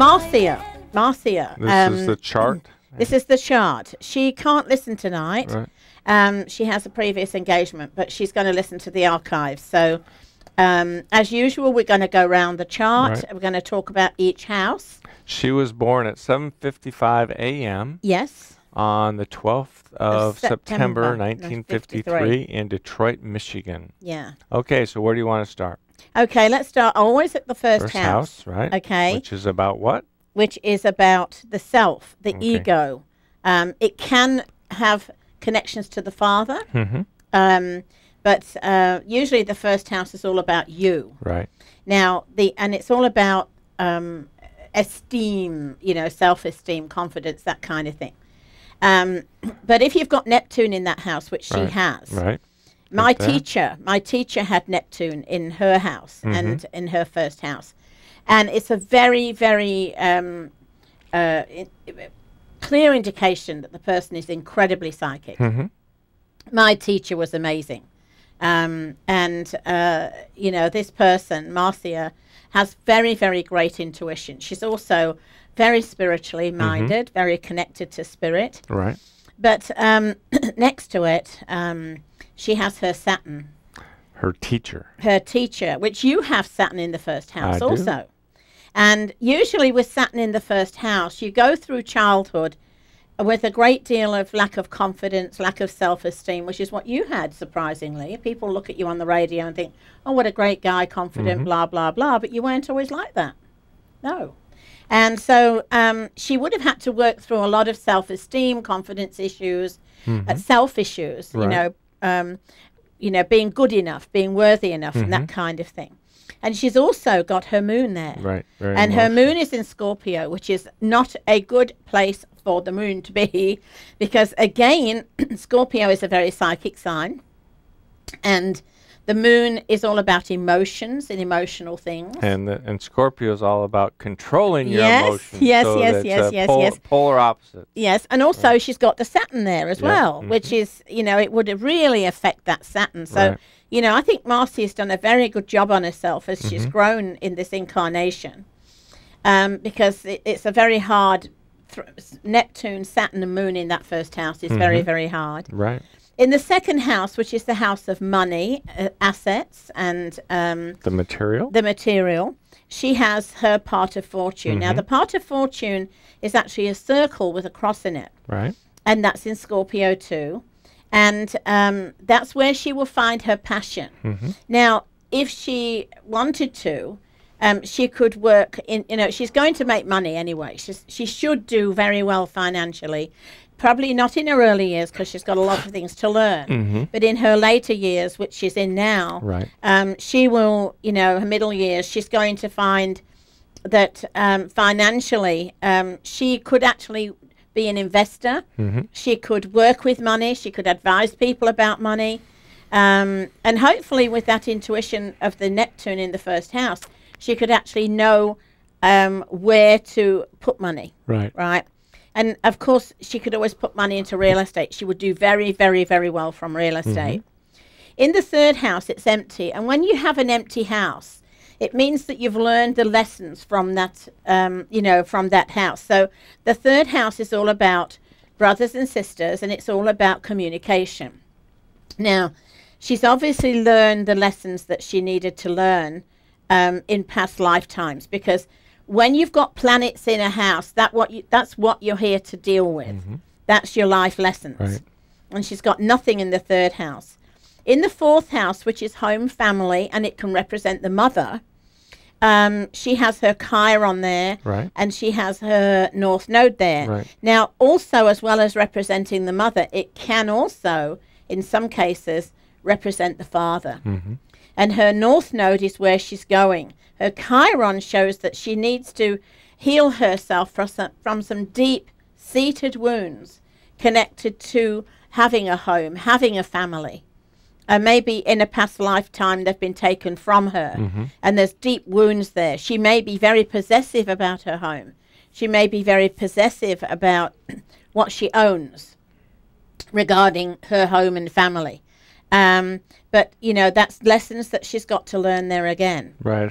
Marcia. Marcia. This is the chart? This is the chart. She can't listen tonight. Right. She has a previous engagement, but she's going to listen to the archives. So, as usual, we're going to go around the chart. Right. We're going to talk about each house. She was born at 7:55 a.m. Yes. on the 12th of September 1953 1953 in Detroit, Michigan. Yeah. Okay, so where do you want to start? Okay, let's start always at the first house, right? Okay. Which is about what? Which is about the self, the Okay. ego. It can have connections to the father, Mm-hmm. but usually the first house is all about you. Right. Now, and it's all about esteem, self-esteem, confidence, that kind of thing. But if you've got Neptune in that house, which she has, Right. my Like that. teacher had Neptune in her house Mhm. and in her first house. And it's a very, very clear indication that the person is incredibly psychic. Mm-hmm. My teacher was amazing. This person, Marcia, has very, very great intuition. She's also very spiritually minded, very connected to spirit. Right. But next to it, she has her Saturn, Her teacher. her teacher, which you have Saturn in the first house I do. also. And usually with Saturn in the first house, you go through childhood with a great deal of lack of confidence, lack of self-esteem, which is what you had, surprisingly. People look at you on the radio and think, oh, what a great guy, confident, blah, blah, blah. But you weren't always like that. No. And so she would have had to work through a lot of self-esteem, confidence issues, self issues, Right. being good enough, being worthy enough, and that kind of thing. And she's also got her moon there. Right. Very And her emotional. moon is in Scorpio, which is not a good place for the moon to be, because again, Scorpio is a very psychic sign, and the moon is all about emotions and emotional things. And Scorpio is all about controlling your Yes, emotions. yes, so yes, that's yes, yes, yes. Polar opposite. Yes, and also she's got the Saturn there as Yeah, well, which is, it would really affect that Saturn. So, Right. I think Marcia's done a very good job on herself as she's grown in this incarnation, because it's a very hard, Neptune, Saturn and Moon in that first house is very, very hard. Right. In the second house, which is the house of money, assets, and The material. the material, she has her part of fortune. Now, the part of fortune is actually a circle with a cross in it, Right. and that's in Scorpio too. And that's where she will find her passion. Now, if she wanted to, she could work in, she's going to make money anyway. She should do very well financially. Probably not in her early years because she's got a lot of things to learn. But in her later years, which she's in now, Right. she will, her middle years, she's going to find that financially she could actually be an investor. She could work with money. She could advise people about money. And hopefully with that intuition of the Neptune in the first house, she could actually know where to put money. Right. Right. And of course, she could always put money into real estate. She would do very, very, very well from real estate. In the third house, it's empty. And when you have an empty house, it means that you've learned the lessons from that, from that house. So the third house is all about brothers and sisters, and it's all about communication. Now, she's obviously learned the lessons that she needed to learn in past lifetimes, because when you've got planets in a house, that's what you're here to deal with. That's your life lessons. Right. And she's got nothing in the third house. In the fourth house, which is home, family, and it can represent the mother, she has her Chiron there, Right. and she has her North Node there. Right. Now, also, as well as representing the mother, it can also, in some cases, represent the father. And her North Node is where she's going. Her Chiron shows that she needs to heal herself from some deep-seated wounds connected to having a home, having a family. Maybe in a past lifetime they've been taken from her, and there's deep wounds there. She may be very possessive about her home. She may be very possessive about what she owns regarding her home and family. But, that's lessons that she's got to learn there again. Right.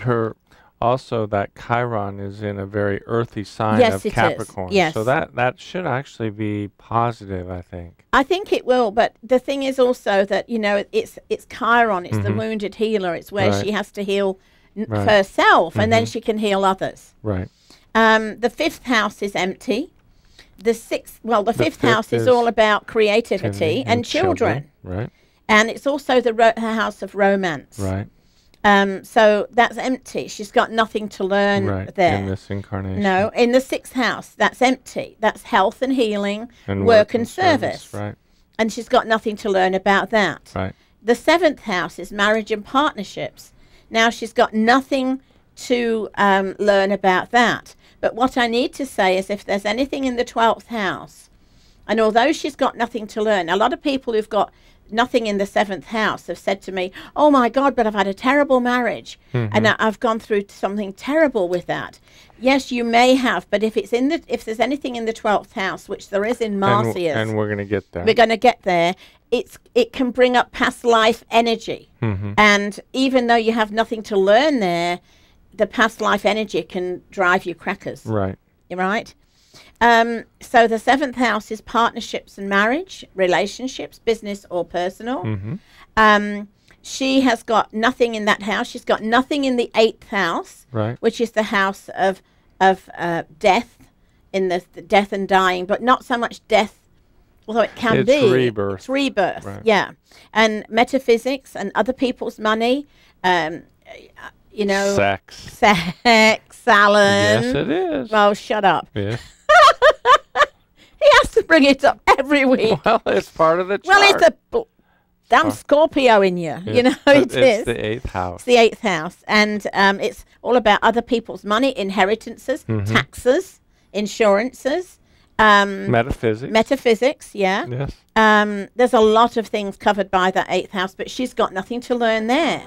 also that Chiron is in a very earthy sign Yes, of it is. Capricorn. Yes. So that should actually be positive, I think. I think it will, but the thing is also that, you know, it's Chiron, it's the wounded healer, it's where she has to heal herself, and then she can heal others. Right. The fifth house is empty. The fifth house is all about creativity and children. Right. And it's also the house of romance. Right. So that's empty. She's got nothing to learn there. In this incarnation. No, in the sixth house, that's empty. That's health and healing, and work and service. Right. And she's got nothing to learn about that. Right. The seventh house is marriage and partnerships. Now she's got nothing to learn about that. But what I need to say is if there's anything in the 12th house, and although she's got nothing to learn, a lot of people who've got nothing in the 7th house have said to me, oh my God, but I've had a terrible marriage and I've gone through something terrible with that. Yes, you may have, but if there's anything in the 12th house, which there is in Marcia's, and we're going to get there. We're going to get there. It can bring up past life energy. And even though you have nothing to learn there, the past life energy can drive you crackers. Right. Right? So the 7th house is partnerships and marriage, relationships, business or personal. She has got nothing in that house. She's got nothing in the 8th house, which is the house of death, in the death and dying, but not so much death, although it can be. It's rebirth. It's rebirth, yeah. And metaphysics and other people's money, you know. Sex, Alan. Yes, it is. Well, shut up. Yes. He has to bring it up every week. Well, it's part of the chart. Well, it's a damn Scorpio in you. You know, it is. It's the 8th house. It's the 8th house. And it's all about other people's money, inheritances, taxes, insurances. Metaphysics. Metaphysics, yeah. Yes. There's a lot of things covered by that 8th house, but she's got nothing to learn there.